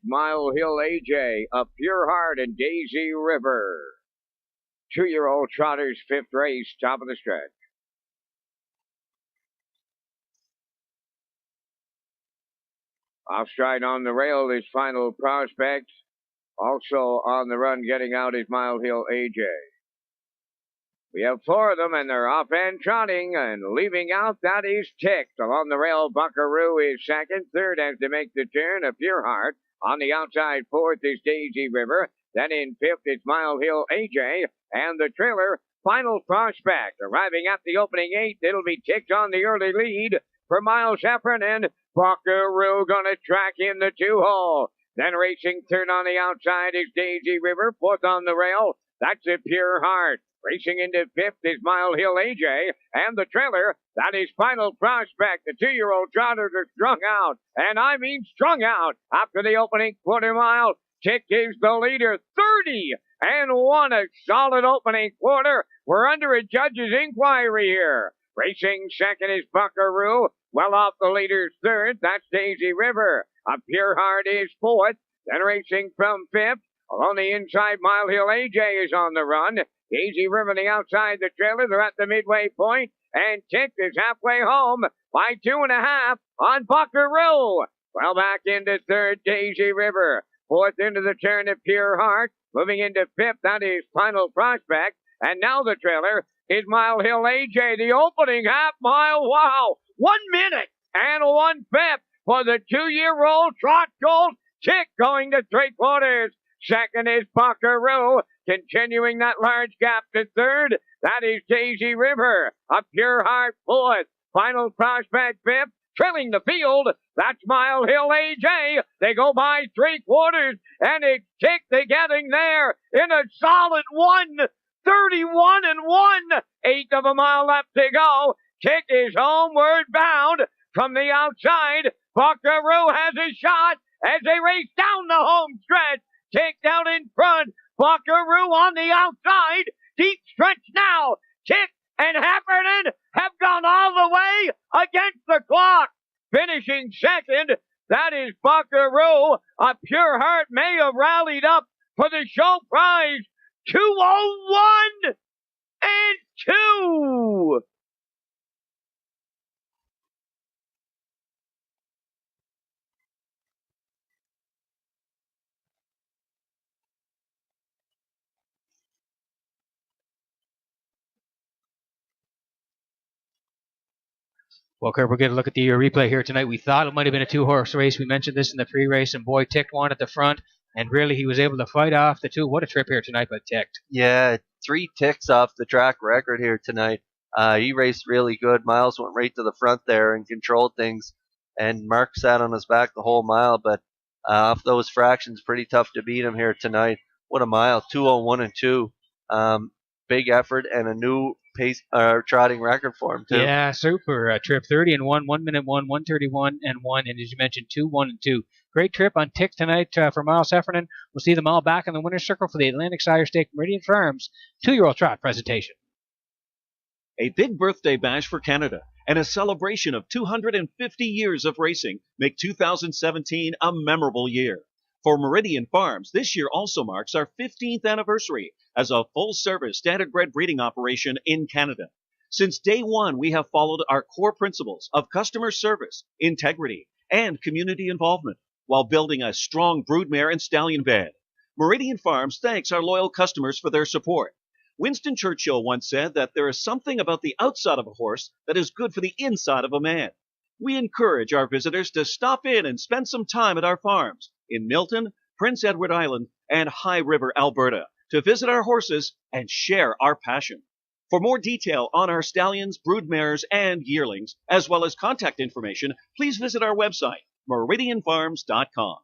Mile Hill AJ, A Pure Heart, and Daisy River. 2-year-old trotters, 5th race, top of the stretch. Off stride on the rail is Final Prospect. Also on the run getting out is Mile Hill AJ. We have 4 of them, and they're off and trotting, and leaving out, that is Ticked. Along the rail, Buckaroo is second. Third has to make the turn, A Pure Heart. On the outside, 4th is Daisy River. Then in 5th is Mile Hill AJ. And the trailer, Final Prospect. Arriving at the opening 8th, it'll be Ticked on the early lead for Miles Heffernan. Buckaroo gonna track in the 2-hole. Then racing third on the outside is Daisy River. 4th on the rail, that's A Pure Heart. Racing into 5th is Mile Hill AJ, and the trailer, that is Final Prospect. The 2-year-old trotters are strung out, and I mean strung out. After the opening quarter mile, Tick is the leader, 30-1, a solid opening quarter. We're under a judge's inquiry here. Racing second is Buckaroo, well off the leader's third, that's Daisy River. A Pure Heart is 4th, then racing from 5th. Along the inside, Mile Hill AJ is on the run. Daisy River on the outside, the trailer, they're at the midway point, and Tick is halfway home by 2.5 on Buckaroo. Well, back into third, Daisy River. 4th into the turn of Pure Heart. Moving into 5th, that is Final Prospect. And now the trailer is Mile Hill AJ, the opening half mile. Wow, 1 minute and 1/5 for the 2-year-old trot gold. Tick going to 3/4. Second is Buckaroo, continuing that large gap to third. That is Daisy River. A Pure Heart 4th. Final Prospect 5th. Trailing the field, that's Mile Hill AJ. They go by 3/4, and it's Tick they're getting there in a solid 1:31-1. 1/8 of a mile left to go. Tick is homeward bound from the outside. Buckaroo has a shot as they race down the home stretch. Tick out in front. Buckaroo on the outside. Deep stretch now. Tick and Heffernan have gone all the way against the clock. Finishing second, that is Buckaroo. A Pure Heart may have rallied up for the show prize. 2:01-2. Well, Kurt, we're going to look at the replay here tonight. We thought it might have been a 2-horse race. We mentioned this in the pre-race, and boy, Ticked won at the front, and really he was able to fight off the 2. What a trip here tonight by Ticked. Yeah, 3 ticks off the track record here tonight. He raced really good. Miles went right to the front there and controlled things, and Mark sat on his back the whole mile, but off those fractions, pretty tough to beat him here tonight. What a mile, 2:01-2. Big effort and a new pace trotting record for him too. Yeah, super trip. 30-1, 1:01, 1:31-1, and as you mentioned, 2:01-2. Great trip on Tick tonight for Miles Heffernan. We'll see them all back in the winner's circle for the Atlantic Sire Stake Meridian Farms 2-year-old trot presentation. A big birthday bash for Canada and a celebration of 250 years of racing make 2017 a memorable year. For Meridian Farms, this year also marks our 15th anniversary as a full-service standard-bred breeding operation in Canada. Since day one, we have followed our core principles of customer service, integrity, and community involvement while building a strong broodmare and stallion bed. Meridian Farms thanks our loyal customers for their support. Winston Churchill once said that there is something about the outside of a horse that is good for the inside of a man. We encourage our visitors to stop in and spend some time at our farms in Milton, Prince Edward Island, and High River, Alberta, to visit our horses and share our passion. For more detail on our stallions, broodmares, and yearlings, as well as contact information, please visit our website, meridianfarms.com.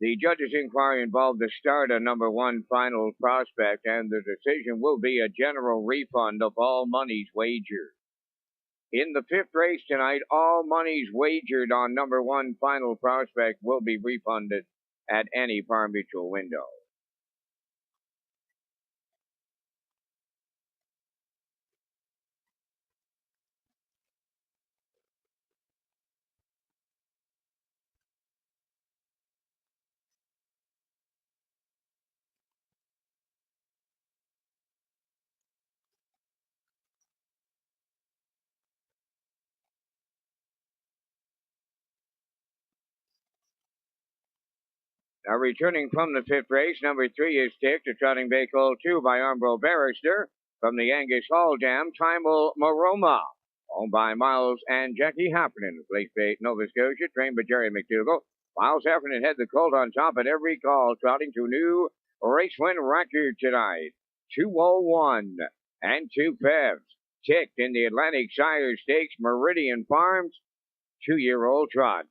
The judge's inquiry involved the start of number 1 Final Prospect, and the decision will be a general refund of all monies wagered. In the fifth race tonight, all monies wagered on number one Final Prospect will be refunded at any Farm Mutual window. Now returning from the fifth race, number 3 is ticked to Trotting Bay Cole 2 by Umbro Barrister. From the Angus Hall Dam, Timel Maroma, owned by Miles and Jackie Heffernan, Lake Bay, Nova Scotia, trained by Jerry McDougall. Miles Heffernan had the colt on top at every call, trotting to a new race win record tonight. 201 and 2/5. Ticked in the Atlantic Sire Stakes, Meridian Farms, 2-year-old trot.